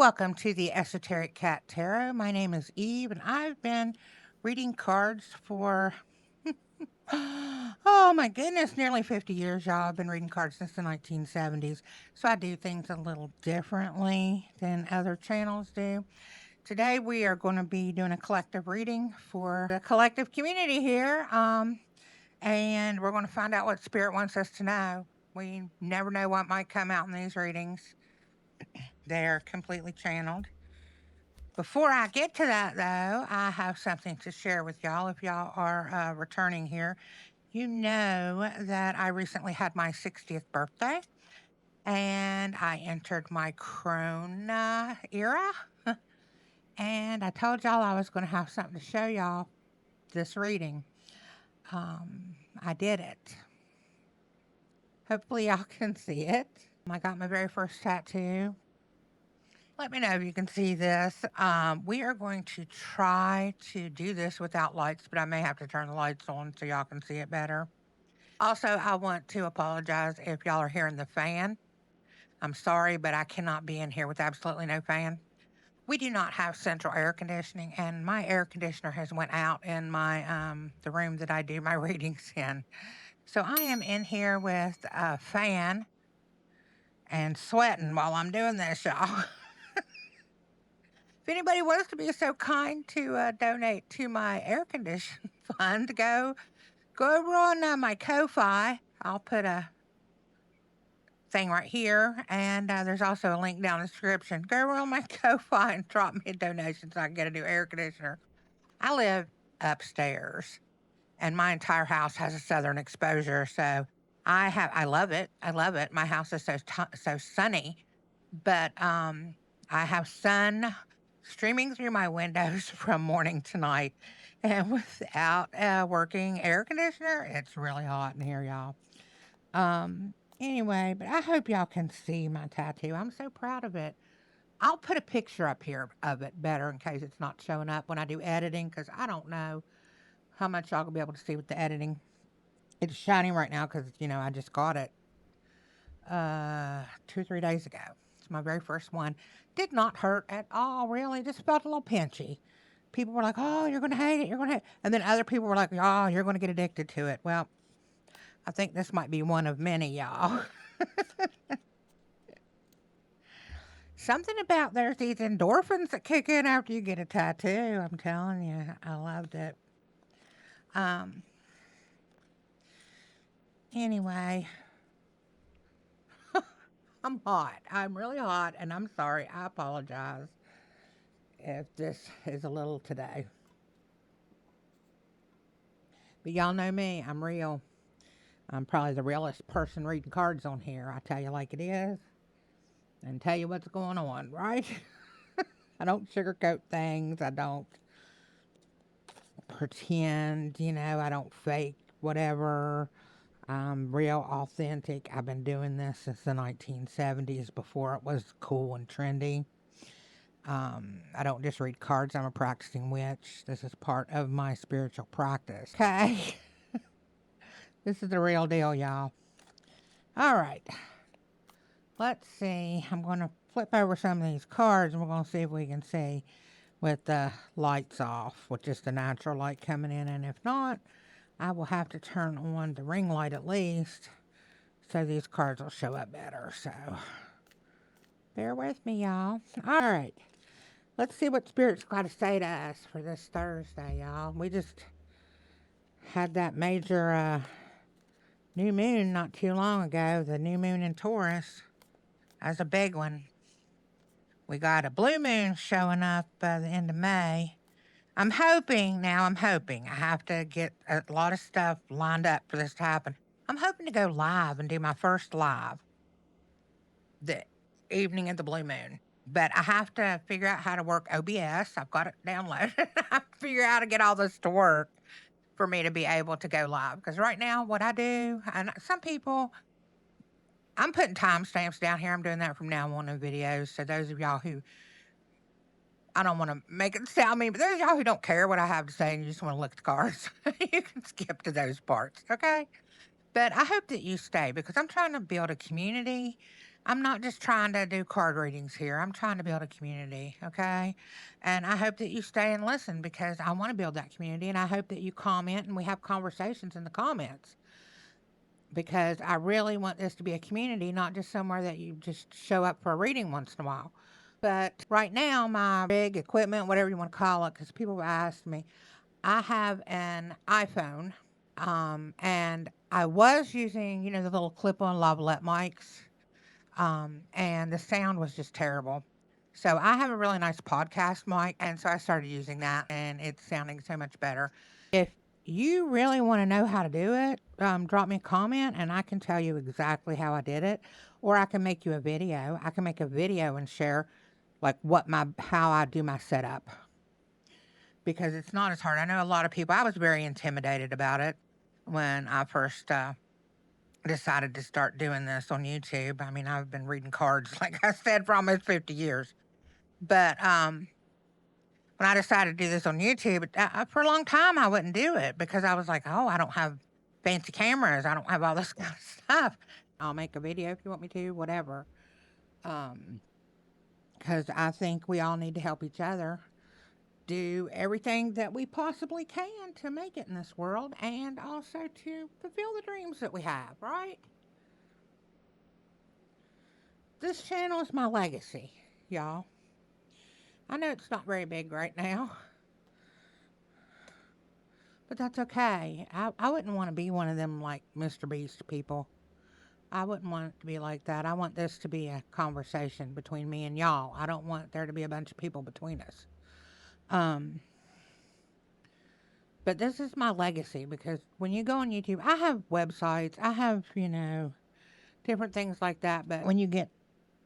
Welcome to the Esoteric Cat Tarot. My name is Eve, and I've been reading cards for, oh my goodness, nearly 50 years, y'all. I've been reading cards since the 1970s, so I do things a little differently than other channels do. Today, we are going to be doing a collective reading for the collective community here, and we're going to find out what Spirit wants us to know. We never know what might come out in these readings. They're completely channeled. Before I get to that, though, I have something to share with y'all. If y'all are returning here, you know that I recently had my 60th birthday and I entered my crone era. And I told y'all I was going to have something to show y'all this reading. I did it. Hopefully, y'all can see it. I got my very first tattoo. Let me know if you can see this. We are going to try to do this without lights, but I may have to turn the lights on so y'all can see it better. Also, I want to apologize if y'all are hearing the fan. I'm sorry, but I cannot be in here with absolutely no fan. We do not have central air conditioning, and my air conditioner has went out in my the room that I do my readings in. So I am in here with a fan and sweating while I'm doing this, y'all. If anybody wants to be so kind to donate to my air conditioning fund, go over on my Ko-fi. I'll put a thing right here, and there's also a link down in the description. Go over on my Ko-fi and drop me a donation so I can get a new air conditioner. I live upstairs, and my entire house has a southern exposure, so I love it. I love it. My house is so sunny, but I have sun streaming through my windows from morning to night. And without a working air conditioner, it's really hot in here, y'all. Anyway, but I hope y'all can see my tattoo. I'm so proud of it. I'll put a picture up here of it better in case it's not showing up when I do editing, because I don't know how much y'all will be able to see with the editing. It's shining right now because, I just got it 2 or 3 days ago. It's my very first one. Did not hurt at all, really. Just felt a little pinchy. People were like, oh, you're going to hate it. You're going to hate it. And then other people were like, oh, you're going to get addicted to it. Well, I think this might be one of many, y'all. Something about there's these endorphins that kick in after you get a tattoo. I'm telling you, I loved it. Anyway, I'm hot. I'm really hot, and I'm sorry. I apologize if this is a little today. But y'all know me. I'm real. I'm probably the realest person reading cards on here. I tell you like it is and tell you what's going on, right? I don't sugarcoat things. I don't pretend, I don't fake whatever. I'm real authentic. I've been doing this since the 1970s before it was cool and trendy. I don't just read cards. I'm a practicing witch. This is part of my spiritual practice. Okay. This is the real deal, y'all. All right. Let's see. I'm going to flip over some of these cards and we're going to see if we can see with the lights off, with just the natural light coming in. And if not, I will have to turn on the ring light at least so these cards will show up better. So bear with me, y'all. All right. Let's see what Spirit's got to say to us for this Thursday, y'all. We just had that major new moon not too long ago, the new moon in Taurus. That's a big one. We got a blue moon showing up by the end of May. I'm hoping. I have to get a lot of stuff lined up for this to happen. I'm hoping to go live and do my first live the evening of the blue moon. But I have to figure out how to work OBS. I've got it downloaded. I have to figure out how to get all this to work for me to be able to go live. Because right now, what I do, and some people, I'm putting timestamps down here. I'm doing that from now on in videos. So those of y'all who, I don't want to make it sound mean, but those of y'all who don't care what I have to say and you just want to look at the cards, you can skip to those parts, okay? But I hope that you stay because I'm trying to build a community. I'm not just trying to do card readings here. I'm trying to build a community, okay? And I hope that you stay and listen because I want to build that community, and I hope that you comment and we have conversations in the comments because I really want this to be a community, not just somewhere that you just show up for a reading once in a while. But right now, my big equipment, whatever you want to call it, because people have asked me, I have an iPhone, and I was using, the little clip-on lavalier mics, and the sound was just terrible. So I have a really nice podcast mic, and so I started using that, and it's sounding so much better. If you really want to know how to do it, drop me a comment, and I can tell you exactly how I did it, or I can make you a video. I can make a video and share like how I do my setup because it's not as hard. I know a lot of people. I was very intimidated about it when I first decided to start doing this on YouTube. I mean, I've been reading cards, like I said, for almost 50 years. But when I decided to do this on YouTube, for a long time I wouldn't do it because I was like, oh, I don't have fancy cameras. I don't have all this kind of stuff. I'll make a video if you want me to, whatever. Because I think we all need to help each other do everything that we possibly can to make it in this world and also to fulfill the dreams that we have, right? This channel is my legacy, y'all. I know it's not very big right now, but that's okay. I wouldn't want to be one of them like Mr. Beast people. I wouldn't want it to be like that. I want this to be a conversation between me and y'all. I don't want there to be a bunch of people between us. But this is my legacy because when you go on YouTube, I have websites, I have, different things like that. But when you get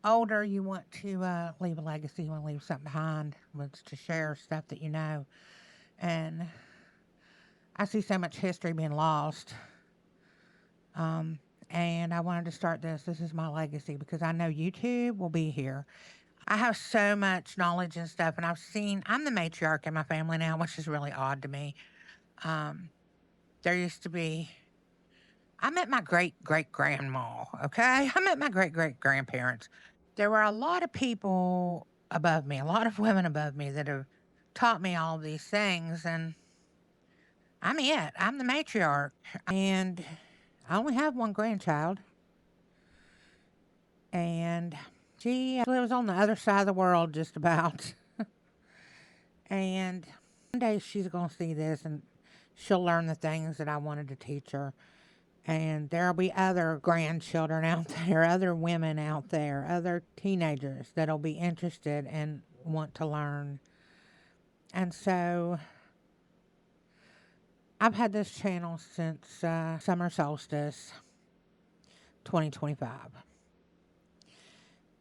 older, you want to leave a legacy, you want to leave something behind, wants to share stuff that you know. And I see so much history being lost. And I wanted to start this. This is my legacy because I know YouTube will be here. I have so much knowledge and stuff, and I'm the matriarch in my family now, which is really odd to me. There used to be, I met my great-great-grandma, okay? I met my great-great-grandparents. There were a lot of people above me, a lot of women above me that have taught me all of these things, and I'm it. I'm the matriarch, and I only have one grandchild, and she lives on the other side of the world just about. And one day she's going to see this, and she'll learn the things that I wanted to teach her. And there'll be other grandchildren out there, other women out there, other teenagers that'll be interested and want to learn. And so I've had this channel since summer solstice 2025.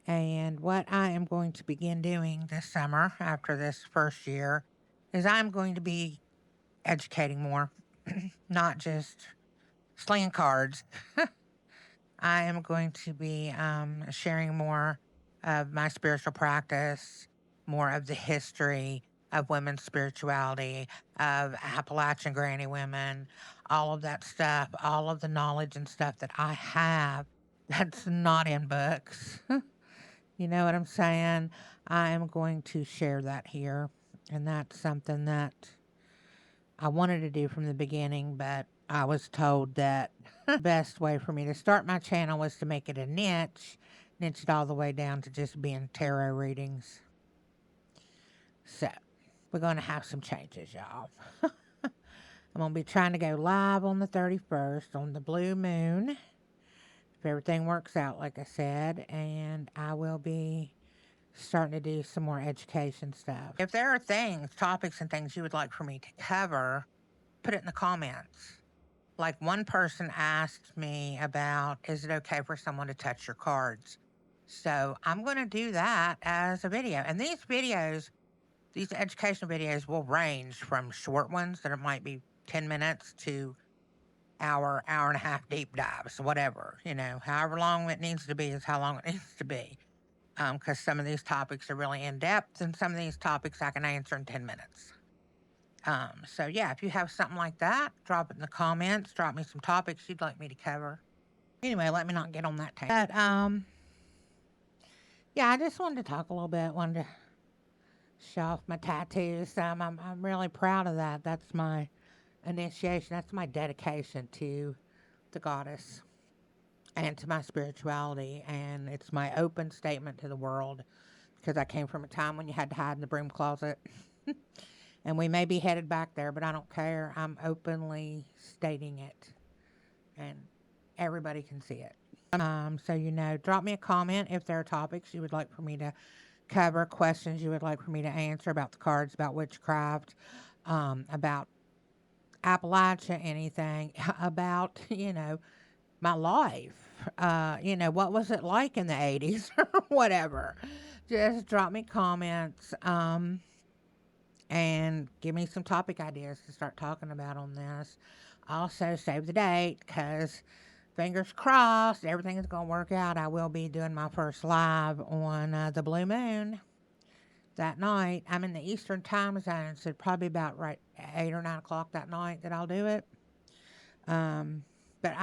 And what I am going to begin doing this summer after this first year is I'm going to be educating more, not just slinging cards. I am going to be sharing more of my spiritual practice, more of the history of women's spirituality, of Appalachian granny women, all of that stuff, all of the knowledge and stuff that I have that's not in books. You know what I'm saying? I am going to share that here, and that's something that I wanted to do from the beginning, but I was told that the best way for me to start my channel was to make it a niche it all the way down to just being tarot readings. So, we're going to have some changes, y'all. I'm going to be trying to go live on the 31st on the blue moon, if everything works out, like I said, and I will be starting to do some more education stuff. If there are topics and things you would like for me to cover, put it in the comments. Like one person asked me about, is it okay for someone to touch your cards? So I'm going to do that as a video. And these videos, these educational videos will range from short ones that it might be 10 minutes to hour and a half deep dives, whatever, however long it needs to be is how long it needs to be. Because some of these topics are really in depth and some of these topics I can answer in 10 minutes. So yeah, if you have something like that, drop it in the comments, drop me some topics you'd like me to cover. Anyway, let me not get on that tangent. But, Yeah, I just wanted to talk a little bit. Wanted to show off my tattoos. I'm really proud of that. That's my initiation. That's my dedication to the goddess and to my spirituality. And it's my open statement to the world because I came from a time when you had to hide in the broom closet. And we may be headed back there, but I don't care. I'm openly stating it, and everybody can see it. So drop me a comment if there are topics you would like for me to cover, questions you would like for me to answer about the cards, about witchcraft, about Appalachia, anything about my life. What was it like in the 80s or whatever. Just drop me comments. And give me some topic ideas to start talking about on this. Also, save the date because fingers crossed everything is going to work out. I will be doing my first live on the Blue Moon that night. I'm in the Eastern time zone, so probably about right 8 or 9 o'clock that night that I'll do it. But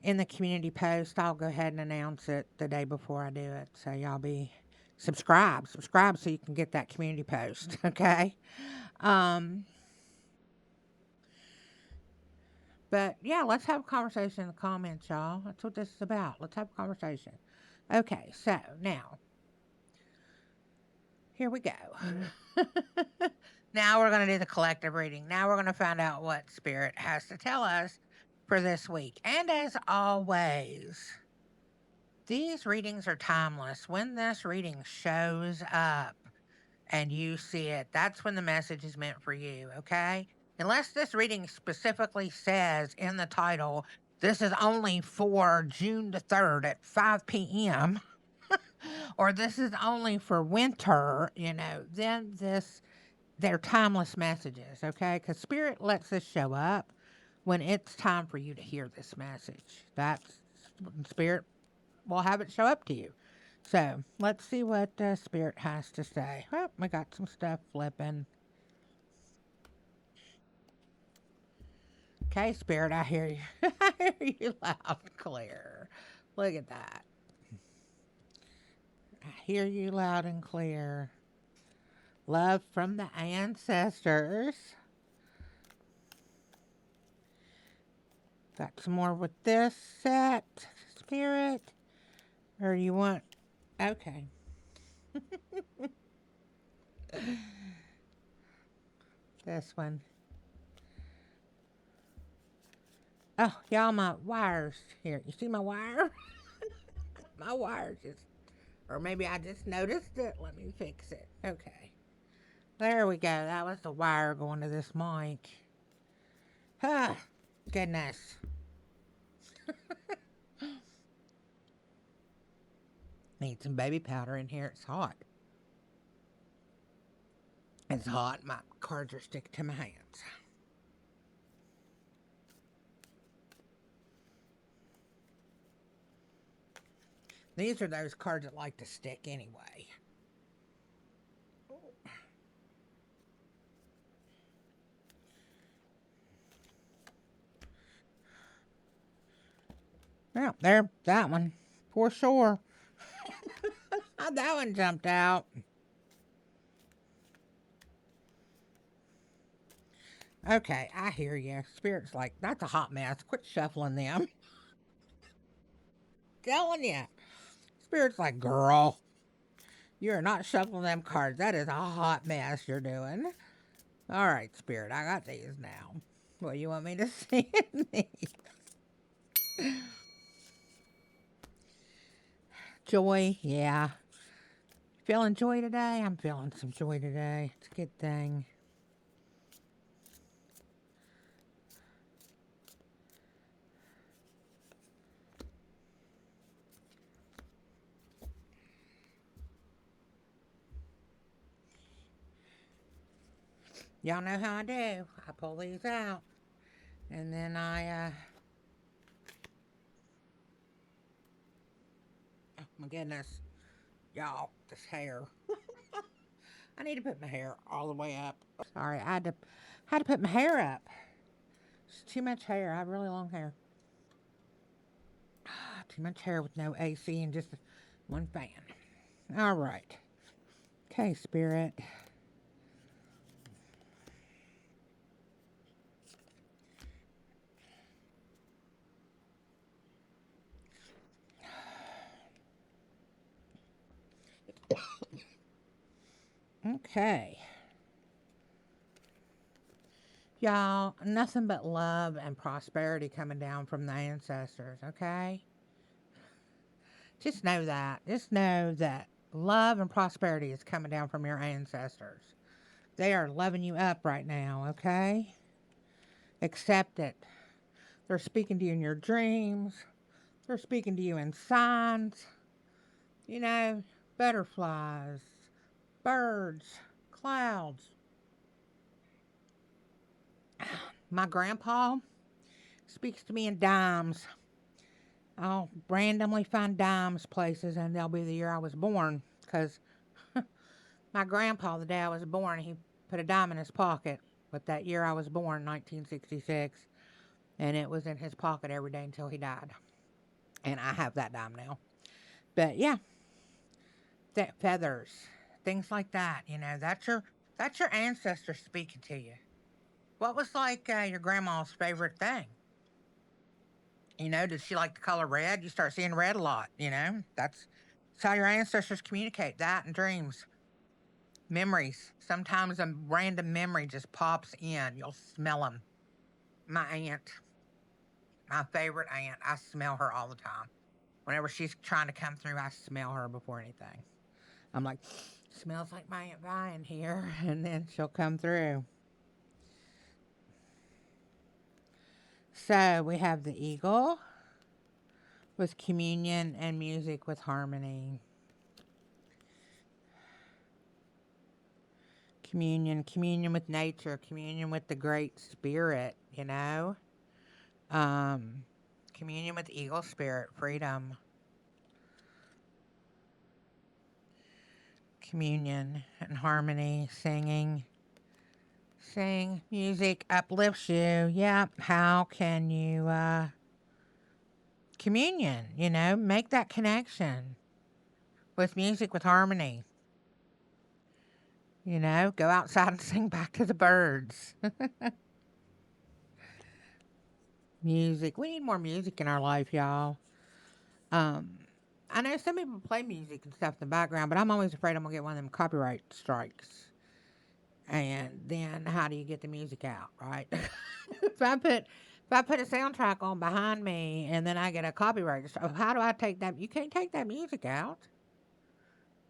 in the community post, I'll go ahead and announce it the day before I do it. So y'all be subscribe so you can get that community post, okay? But yeah, let's have a conversation in the comments, y'all. That's what this is about. Let's have a conversation. Okay, so now, here we go. Now we're going to do the collective reading. Now we're going to find out what Spirit has to tell us for this week. And as always, these readings are timeless. When this reading shows up and you see it, that's when the message is meant for you, okay? Unless this reading specifically says in the title, this is only for June the 3rd at 5 p.m., or this is only for winter, then they're timeless messages, okay? Because Spirit lets this show up when it's time for you to hear this message. That's Spirit will have it show up to you. So let's see what Spirit has to say. Well, we got some stuff flipping. Okay, Spirit, I hear you. I hear you loud and clear. Look at that. I hear you loud and clear. Love from the ancestors. Got some more with this set, Spirit? Or you want... Okay. This one. Oh, y'all, my wires here. You see my wire? My wire just... Or maybe I just noticed it. Let me fix it. Okay. There we go. That was the wire going to this mic. Ah, goodness. Need some baby powder in here. It's hot. It's hot. My cards are sticking to my hands. These are those cards that like to stick anyway. Well, there, that one. For sure. That one jumped out. Okay, I hear you. Spirit's like, that's a hot mess. Quit shuffling them. Telling you. Spirit's like, girl, you're not shuffling them cards. That is a hot mess you're doing. All right, Spirit, I got these now. What do you want me to see in these? Joy, yeah. Feeling joy today? I'm feeling some joy today. It's a good thing. Y'all know how I do. I pull these out. And then oh my goodness. Y'all, this hair. I need to put my hair all the way up. Sorry, I had to put my hair up. It's too much hair. I have really long hair. Too much hair with no AC and just one fan. All right. Okay, Spirit. Okay. Y'all, nothing but love and prosperity coming down from the ancestors, okay? Just know that. Just know that love and prosperity is coming down from your ancestors. They are loving you up right now, okay? Accept it. They're speaking to you in your dreams. They're speaking to you in signs. You know, butterflies, birds, clouds. My grandpa speaks to me in dimes. I'll randomly find dimes places, and they'll be the year I was born. Because my grandpa, the day I was born, he put a dime in his pocket with that year I was born, 1966, and it was in his pocket every day until he died. And I have that dime now. But yeah, that feathers, things like that. You know, that's your ancestors speaking to you. What was like your grandma's favorite thing? You know, did she like the color red? You start seeing red a lot. You know, that's how your ancestors communicate. That and dreams, memories. Sometimes a random memory just pops in. You'll smell them. My aunt, my favorite aunt, I smell her all the time. Whenever she's trying to come through, I smell her before anything. I'm like, smells like my Aunt Vi in here, and then she'll come through. So we have the eagle with communion and music with harmony. Communion with nature, communion with the great spirit, you know? Um, communion with eagle spirit, freedom. Communion and harmony, singing. Sing, music uplifts you. Yeah, how can you, communion, you know, make that connection with music, with harmony. You know, go outside and sing back to the birds. Music. We need more music in our life, y'all. Um, I know some people play music and stuff in the background, but I'm always afraid I'm gonna get one of them copyright strikes. And then how do you get the music out, right? if I put a soundtrack on behind me and then I get a copyright strike, how do I take that? You can't take that music out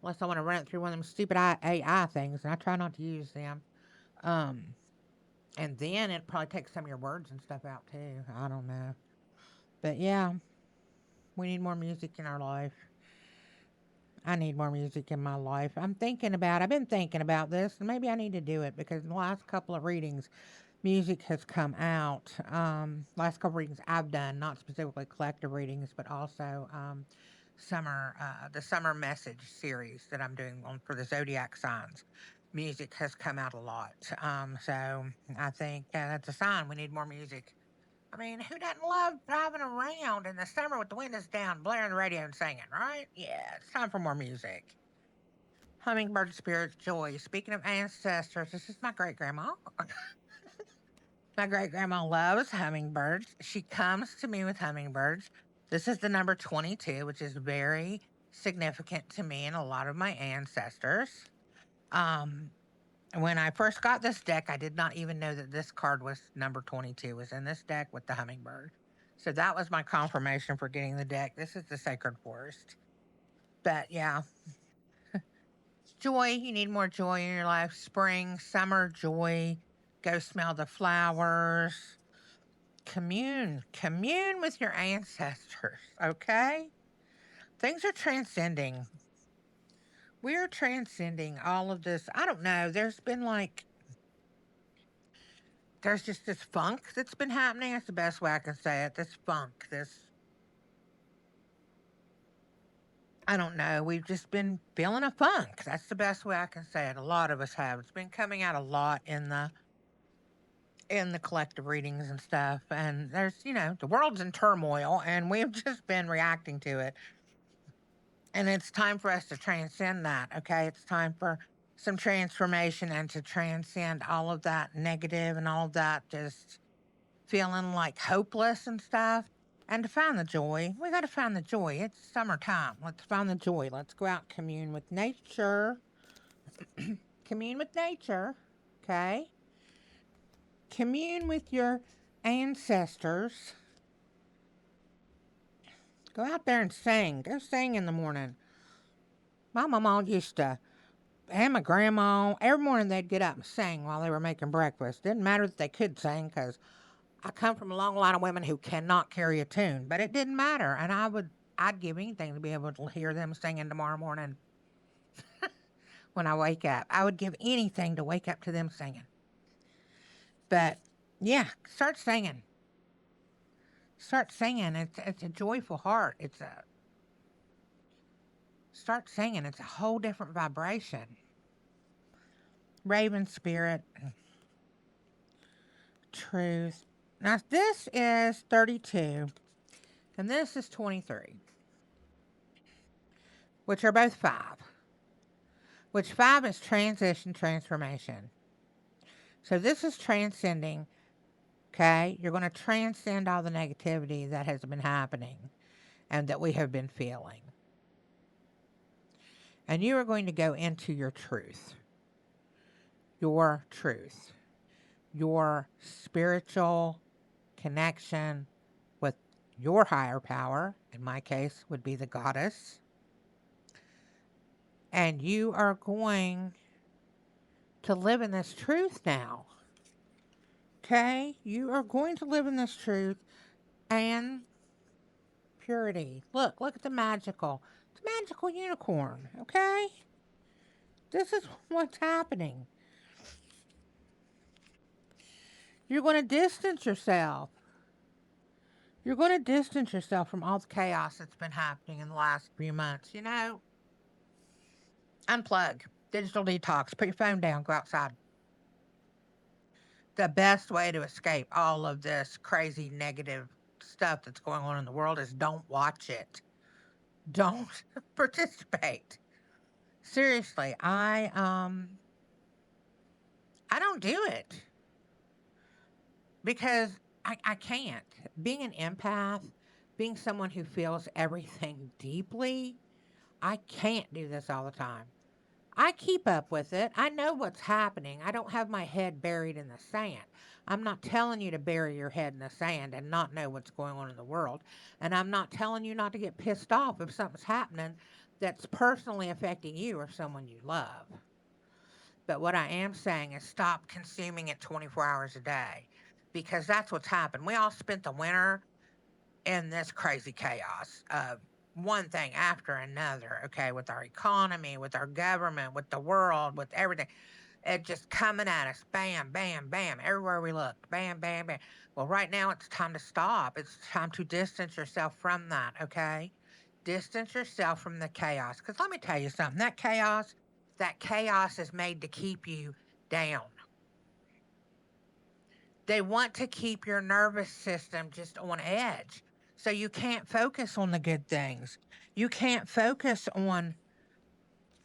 unless I want to run it through one of them stupid AI things, and I try not to use them. Um, and then it probably takes some of your words and stuff out too. I don't know, but yeah, we need more music in our life. I need more music in my life. I've been thinking about this, and maybe I need to do it because in the last couple of readings, music has come out. Last couple readings I've done, not specifically collective readings, but also the summer message series that I'm doing for the Zodiac signs. Music has come out a lot. So I think that's a sign we need more music. I mean, who doesn't love driving around in the summer with the windows down, blaring the radio and singing, right? Yeah, it's time for more music. Hummingbird spirits joy. Speaking of ancestors, this is my great grandma. My great grandma loves hummingbirds. She comes to me with hummingbirds. This is the number 22, which is very significant to me and a lot of my ancestors. Um, when I first got this deck, I did not even know that this card was number 22, was in this deck with the hummingbird. So that was my confirmation for getting the deck. This is the Sacred Forest. But yeah, joy, you need more joy in your life. Spring, summer, joy. Go smell the flowers. Commune with your ancestors, okay? Things are transcending. We are transcending all of this. I don't know. There's just this funk that's been happening. That's the best way I can say it. This funk, I don't know. We've just been feeling a funk. That's the best way I can say it. A lot of us have. It's been coming out a lot in the collective readings and stuff. And there's, the world's in turmoil and we've just been reacting to it. And it's time for us to transcend that, okay? It's time for some transformation and to transcend all of that negative and all of that just feeling like hopeless and stuff. And to find the joy, we got to find the joy. It's summertime. Let's find the joy. Let's go out and commune with nature. Commune with nature, okay? Commune with your ancestors. Go out there and sing. Go sing in the morning. My mama used to, and my grandma, every morning they'd get up and sing while they were making breakfast. Didn't matter that they could sing because I come from a long line of women who cannot carry a tune, but it didn't matter. And I'd give anything to be able to hear them singing tomorrow morning when I wake up. I would give anything to wake up to them singing. But yeah, start singing. Start singing. It's a joyful heart. Start singing. It's a whole different vibration. Raven spirit, truth. Now this is 32, and this is 23, which are both 5. Which 5 is transition, transformation. So this is transcending. Okay, you're going to transcend all the negativity that has been happening and that we have been feeling. And you are going to go into your truth. Your truth. Your spiritual connection with your higher power, in my case, would be the goddess. And you are going to live in this truth now. Okay? You are going to live in this truth and purity. Look at the magical. It's a magical unicorn, okay? This is what's happening. You're going to distance yourself. You're going to distance yourself from all the chaos that's been happening in the last few months. You know, unplug, digital detox, put your phone down, go outside. The best way to escape all of this crazy negative stuff that's going on in the world is don't watch it. Don't participate. Seriously, I don't do it because I can't. Being an empath, being someone who feels everything deeply, I can't do this all the time. I keep up with it. I know what's happening. I don't have my head buried in the sand. I'm not telling you to bury your head in the sand and not know what's going on in the world. And I'm not telling you not to get pissed off if something's happening that's personally affecting you or someone you love. But what I am saying is stop consuming it 24 hours a day because that's what's happened. We all spent the winter in this crazy chaos of one thing after another, okay, with our economy, with our government, with the world, with everything. It just coming at us, bam, bam, bam, everywhere we look, bam, bam, bam. Well, right now it's time to stop. It's time to distance yourself from that, okay? Distance yourself from the chaos. Because let me tell you something, that chaos is made to keep you down. They want to keep your nervous system just on edge. So you can't focus on the good things. You can't focus on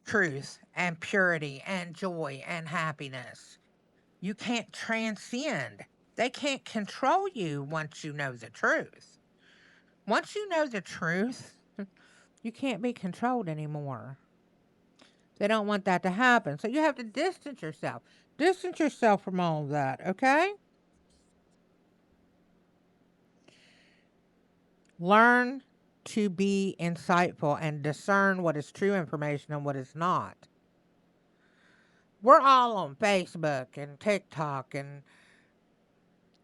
truth and purity and joy and happiness. You can't transcend. They can't control you once you know the truth. Once you know the truth, you can't be controlled anymore. They don't want that to happen. So you have to distance yourself. Distance yourself from all of that, okay? Learn to be insightful and discern what is true information and what is not. We're all on Facebook and TikTok and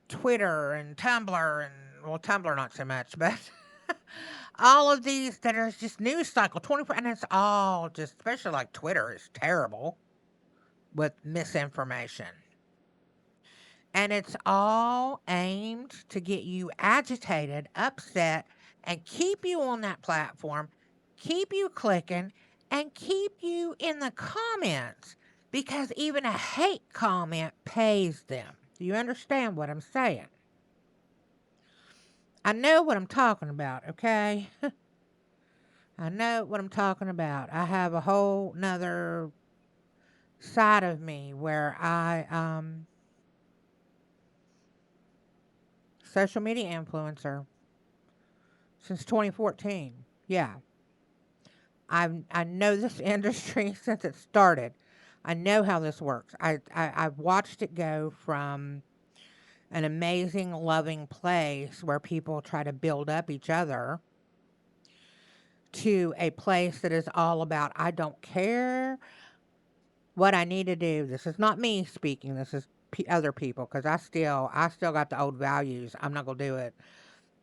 Twitter and Tumblr and, well, Tumblr not so much, but all of these that are just news cycle 24, and it's all just, especially like Twitter is terrible with misinformation. And it's all aimed to get you agitated, upset, and keep you on that platform, keep you clicking, and keep you in the comments because even a hate comment pays them. Do you understand what I'm saying? I know what I'm talking about, okay? I know what I'm talking about. I have a whole nother side of me where social media influencer since 2014. Yeah. I know this industry since it started. I know how this works. I've watched it go from an amazing, loving place where people try to build up each other to a place that is all about, I don't care what I need to do. This is not me speaking. This is other people, because I still got the old values. I'm not gonna do it.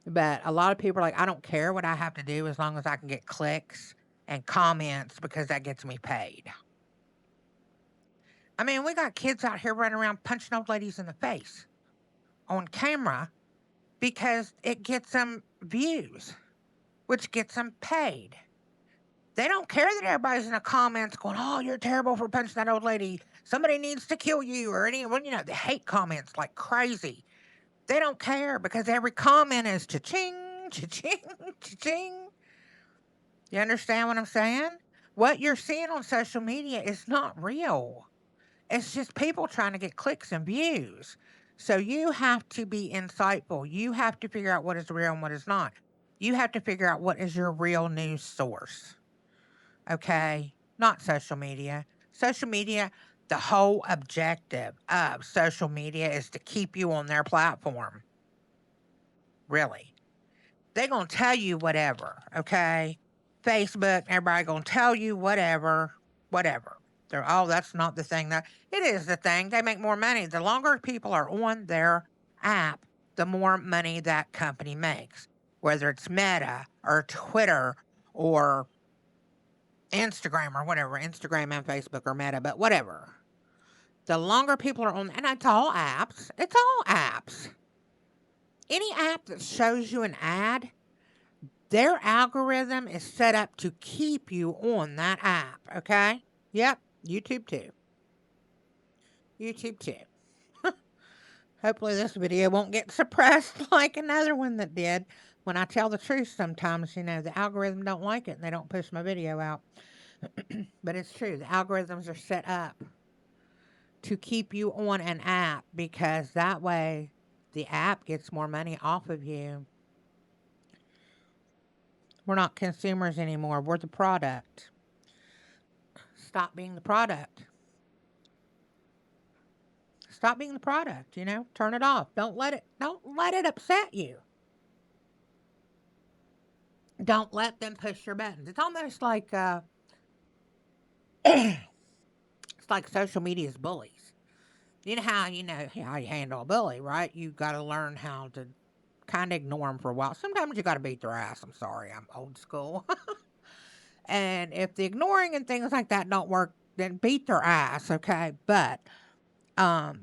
But a lot of people are like, I don't care what I have to do as long as I can get clicks and comments because that gets me paid. I mean, we got kids out here running around punching old ladies in the face on camera because it gets them views, which gets them paid. They don't care that everybody's in the comments going, "Oh, you're terrible for punching that old lady. Somebody needs to kill you," or anyone, they hate comments like crazy. They don't care because every comment is cha-ching, cha-ching, cha-ching. You understand what I'm saying? What you're seeing on social media is not real. It's just people trying to get clicks and views. So you have to be insightful. You have to figure out what is real and what is not. You have to figure out what is your real news source. Okay? Not social media. Social media, the whole objective of social media is to keep you on their platform. Really. They're going to tell you whatever, okay? Facebook, everybody going to tell you whatever, whatever. That's not the thing. That it is the thing. They make more money. The longer people are on their app, the more money that company makes. Whether it's Meta or Twitter or Instagram or whatever, Instagram and Facebook or Meta, but whatever. The longer people are on, and it's all apps. It's all apps. Any app that shows you an ad, their algorithm is set up to keep you on that app, okay? Yep, YouTube too. YouTube too. Hopefully this video won't get suppressed like another one that did. When I tell the truth sometimes, the algorithm don't like it and they don't push my video out. But it's true. The algorithms are set up to keep you on an app because that way the app gets more money off of you. We're not consumers anymore. We're the product. Stop being the product. Stop being the product, turn it off. Don't let it upset you. Don't let them push your buttons. It's almost like it's like social media's bullies. You know how you handle a bully, right? You got to learn how to kind of ignore them for a while. Sometimes you got to beat their ass. I'm sorry, I'm old school. And if the ignoring and things like that don't work, then beat their ass, okay? But um,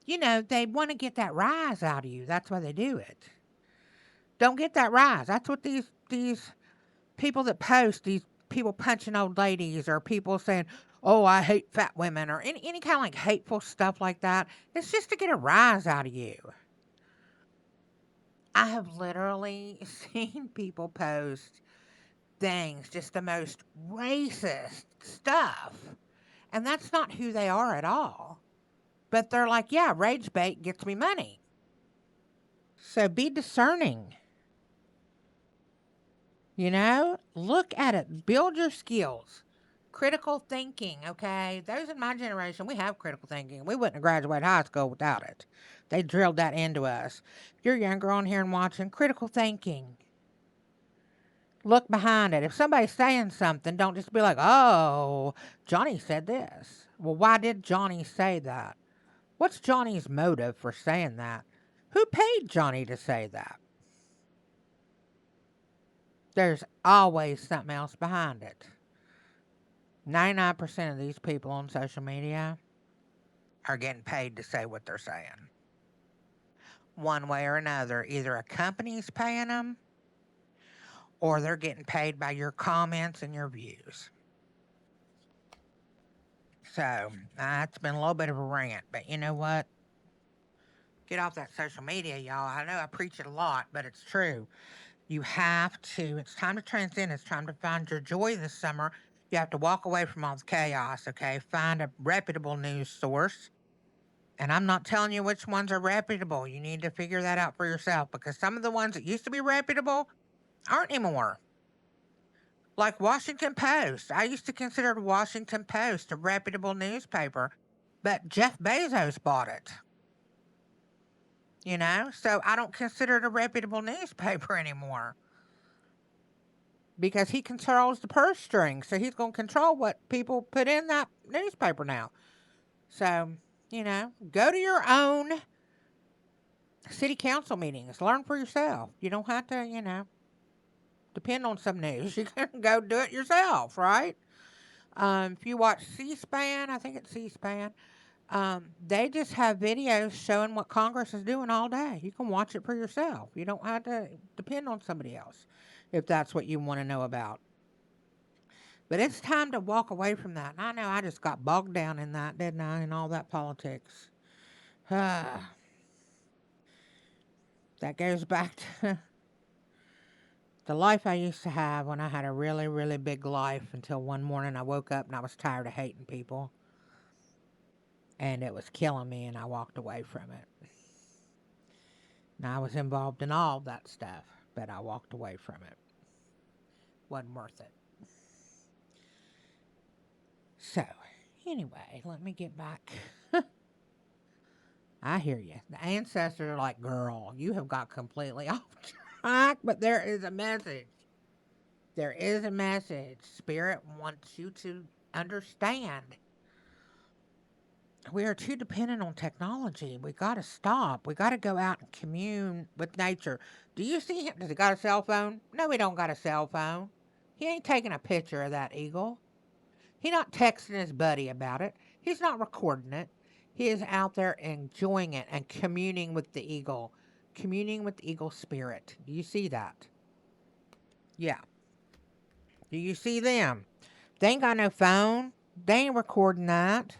they want to get that rise out of you. That's why they do it. Don't get that rise. That's what these people that post, these people punching old ladies or people saying, "Oh, I hate fat women," or any kind of like hateful stuff like that. It's just to get a rise out of you. I have literally seen people post things, just the most racist stuff. And that's not who they are at all. But they're like, yeah, rage bait gets me money. So be discerning. Look at it. Build your skills. Critical thinking, okay? Those in my generation, we have critical thinking. We wouldn't have graduated high school without it. They drilled that into us. If you're younger on here and watching, critical thinking. Look behind it. If somebody's saying something, don't just be like, "Oh, Johnny said this." Well, why did Johnny say that? What's Johnny's motive for saying that? Who paid Johnny to say that? There's always something else behind it. 99% of these people on social media are getting paid to say what they're saying. One way or another, either a company's paying them or they're getting paid by your comments and your views. So, it's been a little bit of a rant, but you know what? Get off that social media, y'all. I know I preach it a lot, but it's true. You have to, it's time to transcend. It's time to find your joy this summer. You have to walk away from all the chaos, okay? Find a reputable news source. And I'm not telling you which ones are reputable. You need to figure that out for yourself because some of the ones that used to be reputable aren't anymore. Like Washington Post. I used to consider the Washington Post a reputable newspaper, but Jeff Bezos bought it. You know? So I don't consider it a reputable newspaper anymore because he controls the purse strings. So he's going to control what people put in that newspaper now. So, you know, go to your own city council meetings. Learn for yourself. You don't have to, you know, depend on some news. You can go do it yourself, right? If you watch C-SPAN, I think it's C-SPAN, they just have videos showing what Congress is doing all day. You can watch it for yourself. You don't have to depend on somebody else if that's what you want to know about. But it's time to walk away from that. And I know I just got bogged down in that, didn't I? In all that politics. That goes back to the life I used to have when I had a really, really big life until one morning I woke up and I was tired of hating people. And it was killing me and I walked away from it. Now I was involved in all that stuff, but I walked away from it. Wasn't worth it. So, anyway, let me get back. I hear you. The ancestors are like, girl, you have got completely off track, but there is a message. There is a message. Spirit wants you to understand. We are too dependent on technology. We got to stop. We got to go out and commune with nature. Do you see him? Does he got a cell phone? No, he don't got a cell phone. He ain't taking a picture of that eagle. He not texting his buddy about it. He's not recording it. He is out there enjoying it and communing with the eagle. Communing with the eagle spirit. Do you see that? Yeah. Do you see them? They ain't got no phone. They ain't recording that.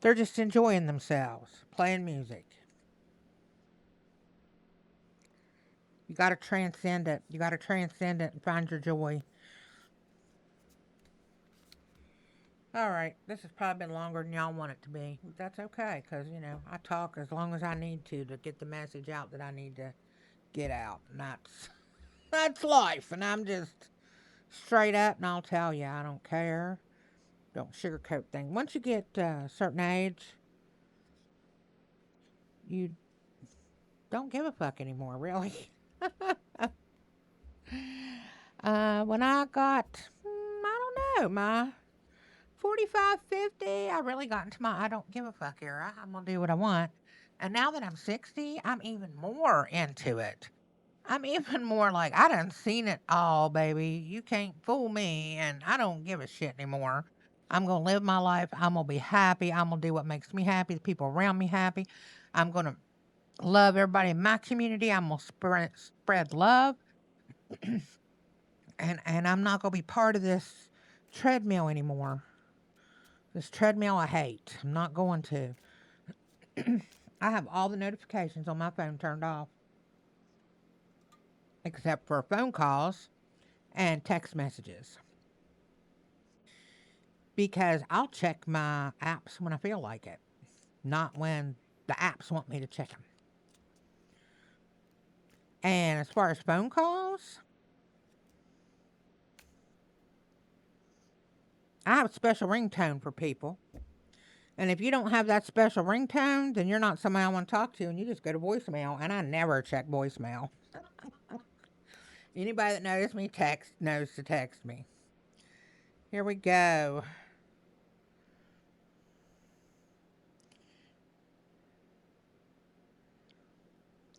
They're just enjoying themselves, playing music. You got to transcend it. You got to transcend it and find your joy. All right, this has probably been longer than y'all want it to be. That's okay, because, you know, I talk as long as I need to get the message out that I need to get out. And that's life. And I'm just straight up, and I'll tell you, I don't care. Don't sugarcoat things. Once you get a certain age, you don't give a fuck anymore, really. When I got, I don't know, my 45, 50, I really got into my I don't give a fuck era. I'm going to do what I want. And now that I'm 60, I'm even more into it. I'm even more like, I done seen it all, baby. You can't fool me, and I don't give a shit anymore. I'm going to live my life. I'm going to be happy. I'm going to do what makes me happy, the people around me happy. I'm going to love everybody in my community. I'm going to spread love. and I'm not going to be part of this treadmill anymore. This treadmill I hate. I'm not going to. I have all the notifications on my phone turned off. Except for phone calls and text messages. Because I'll check my apps when I feel like it. Not when the apps want me to check them. And as far as phone calls, I have a special ringtone for people. And if you don't have that special ringtone, then you're not somebody I want to talk to, and you just go to voicemail. And I never check voicemail. Anybody that knows me knows to text me. Here we go.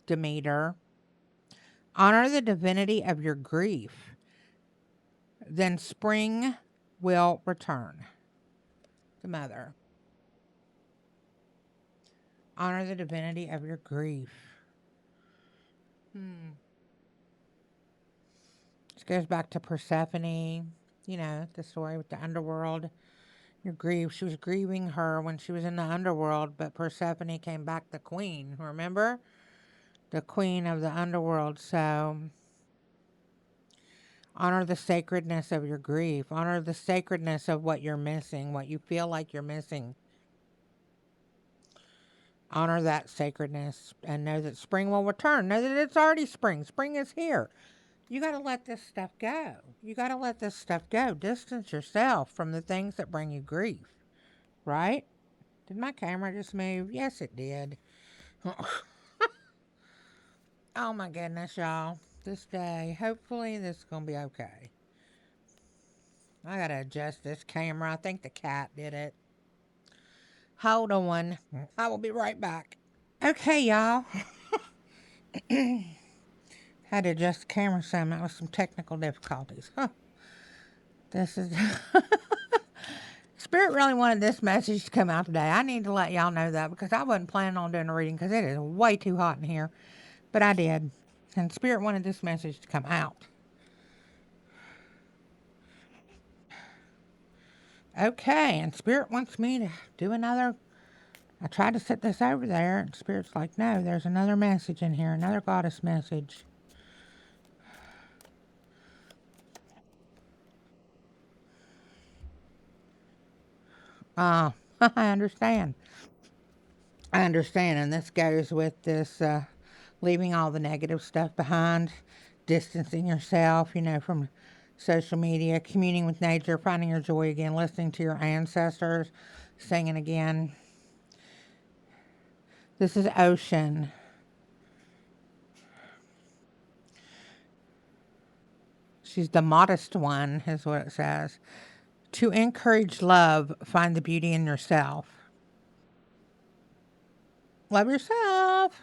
Demeter. Honor the divinity of your grief. Then spring will return. The mother. Honor the divinity of your grief. This goes back to Persephone. You know, the story with the underworld. Your grief. She was grieving her when she was in the underworld, but Persephone came back the queen. Remember? The queen of the underworld. So Honor the sacredness of your grief. Honor the sacredness of what you're missing, what you feel like you're missing. Honor that sacredness and know that spring will return. Know that it's already spring. Spring is here. You got to let this stuff go. You got to let this stuff go. Distance yourself from the things that bring you grief. Right? Did my camera just move? Yes, it did. Oh my goodness, y'all. This day, hopefully this is going to be okay. I got to adjust this camera. I think the cat did it. Hold on. I will be right back. Okay, y'all. Had to adjust the camera some. That was some technical difficulties. Huh. This is... Spirit really wanted this message to come out today. I need to let y'all know that because I wasn't planning on doing a reading because it is way too hot in here. But I did. And Spirit wanted this message to come out. Okay, and Spirit wants me to do another... I tried to set this over there, and Spirit's like, no, there's another message in here, another goddess message. I understand. I understand, and this goes with this leaving all the negative stuff behind, distancing yourself, from social media, communing with nature, finding your joy again, listening to your ancestors, singing again. This is Ocean. She's the modest one, is what it says. To encourage love, find the beauty in yourself. Love yourself.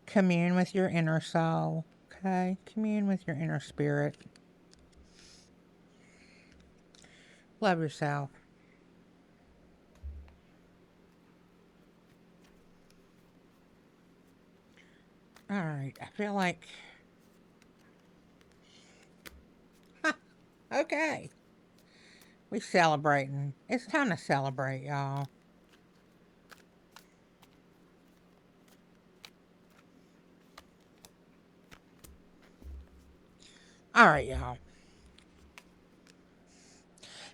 Commune with your inner soul. Okay? Commune with your inner spirit. Love yourself. All right. I feel like... Okay. We celebrating. It's time to celebrate, y'all. All right, y'all.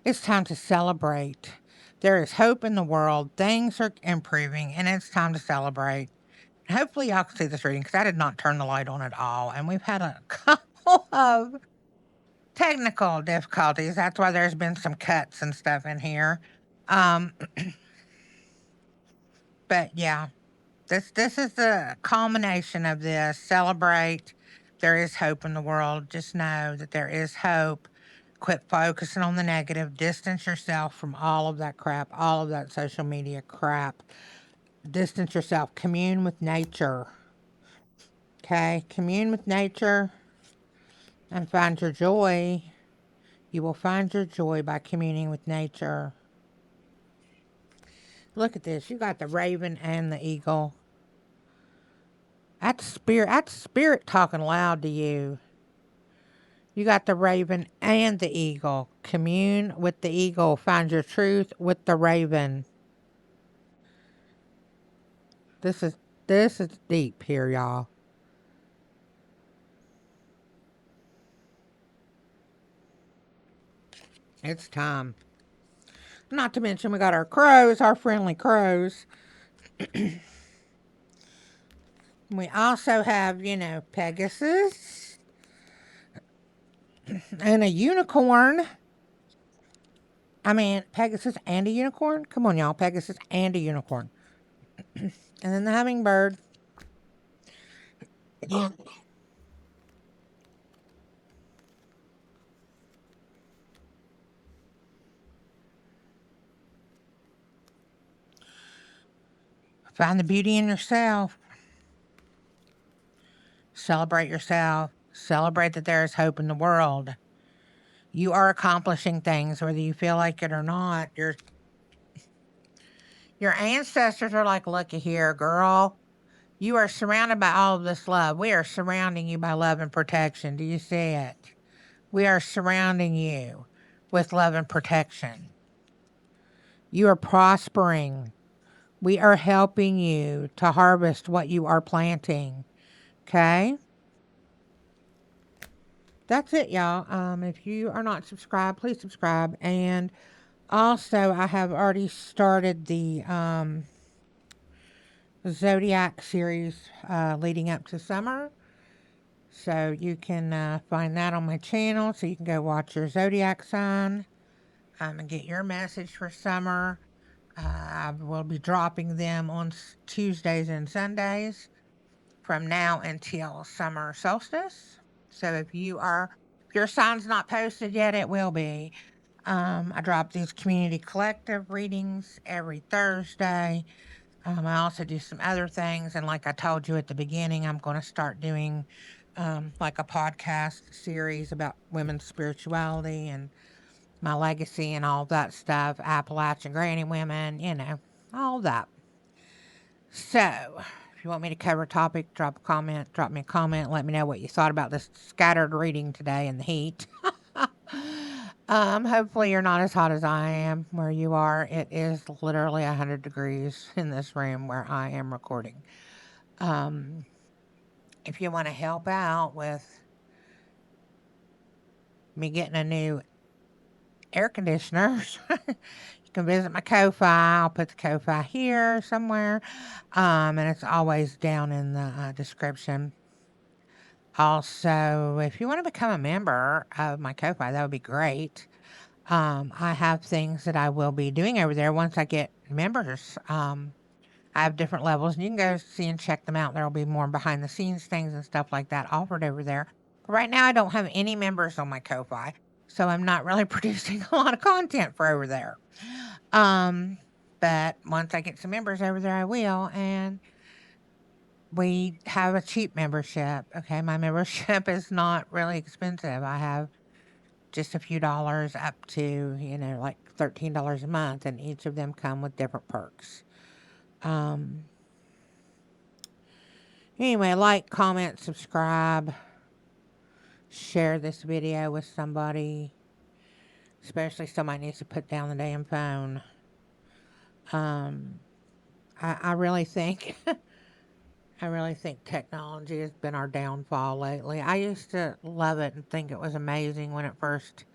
It's time to celebrate. There is hope in the world. Things are improving, and it's time to celebrate. Hopefully, y'all can see this reading because I did not turn the light on at all, and we've had a couple of technical difficulties. That's why there's been some cuts and stuff in here. But yeah, this is the culmination of this. Celebrate. There is hope in the world. Just know that there is hope. Quit focusing on the negative. Distance yourself from all of that crap, all of that social media crap. Distance yourself. Commune with nature. Okay? Commune with nature and find your joy. You will find your joy by communing with nature. Look at this. You got the raven and the eagle. That's spirit talking loud to you. You got the raven and the eagle. Commune with the eagle. Find your truth with the raven. This is deep here, y'all. It's time. Not to mention we got our crows, our friendly crows. We also have, Pegasus and a unicorn. I mean, Pegasus and a unicorn? Come on, y'all. Pegasus and a unicorn. And then the hummingbird. Find the beauty in yourself. Celebrate yourself. Celebrate that there is hope in the world. You are accomplishing things, whether you feel like it or not. Your ancestors are like, looky here, girl. You are surrounded by all of this love. We are surrounding you by love and protection. Do you see it? We are surrounding you with love and protection. You are prospering. We are helping you to harvest what you are planting. Okay? that's it, y'all. If you are not subscribed, please subscribe. And also, I have already started the Zodiac series leading up to summer. So you can find that on my channel. So you can go watch your Zodiac sign and get your message for summer. I will be dropping them on Tuesdays and Sundays from now until summer solstice. So if your sign's not posted yet, it will be. I drop these community collective readings every Thursday. I also do some other things, and like I told you at the beginning, I'm going to start doing like a podcast series about women's spirituality and my legacy and all that stuff. Appalachian granny women, all that. So, if you want me to cover a topic, drop me a comment, let me know what you thought about this scattered reading today in the heat. Hopefully you're not as hot as I am where you are. It is literally 100 degrees in this room where I am recording. If you want to help out with me getting a new air conditioner, you can visit my Ko-Fi. I'll put the Ko-Fi here somewhere. And it's always down in the description. Also, if you want to become a member of my Ko-Fi, that would be great. I have things that I will be doing over there once I get members. I have different levels, and you can go see and check them out. There will be more behind the scenes things and stuff like that offered over there. But right now, I don't have any members on my Ko-Fi, so I'm not really producing a lot of content for over there. But once I get some members over there, I will. And we have a cheap membership. Okay, my membership is not really expensive. I have just a few dollars up to, like $13 a month, and each of them come with different perks. Anyway, like, comment, subscribe, share this video with somebody, especially somebody needs to put down the damn phone. I really think, I really think technology has been our downfall lately. I used to love it and think it was amazing when it first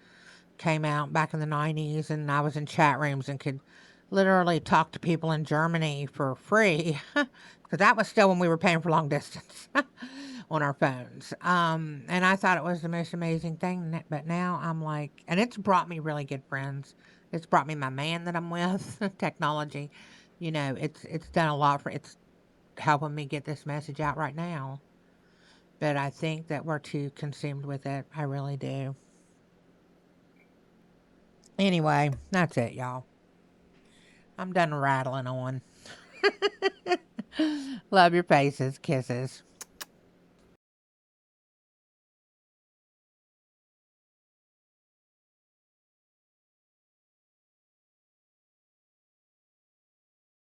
came out back in the 90s, and I was in chat rooms and could literally talk to people in Germany for free, because that was still when we were paying for long distance on our phones. And I thought it was the most amazing thing, but now I'm like, and it's brought me really good friends. It's brought me my man that I'm with. Technology, it's done a lot it's helping me get this message out right now. But I think that we're too consumed with it. I really do. Anyway, that's it, y'all. I'm done rattling on. Love your faces. Kisses.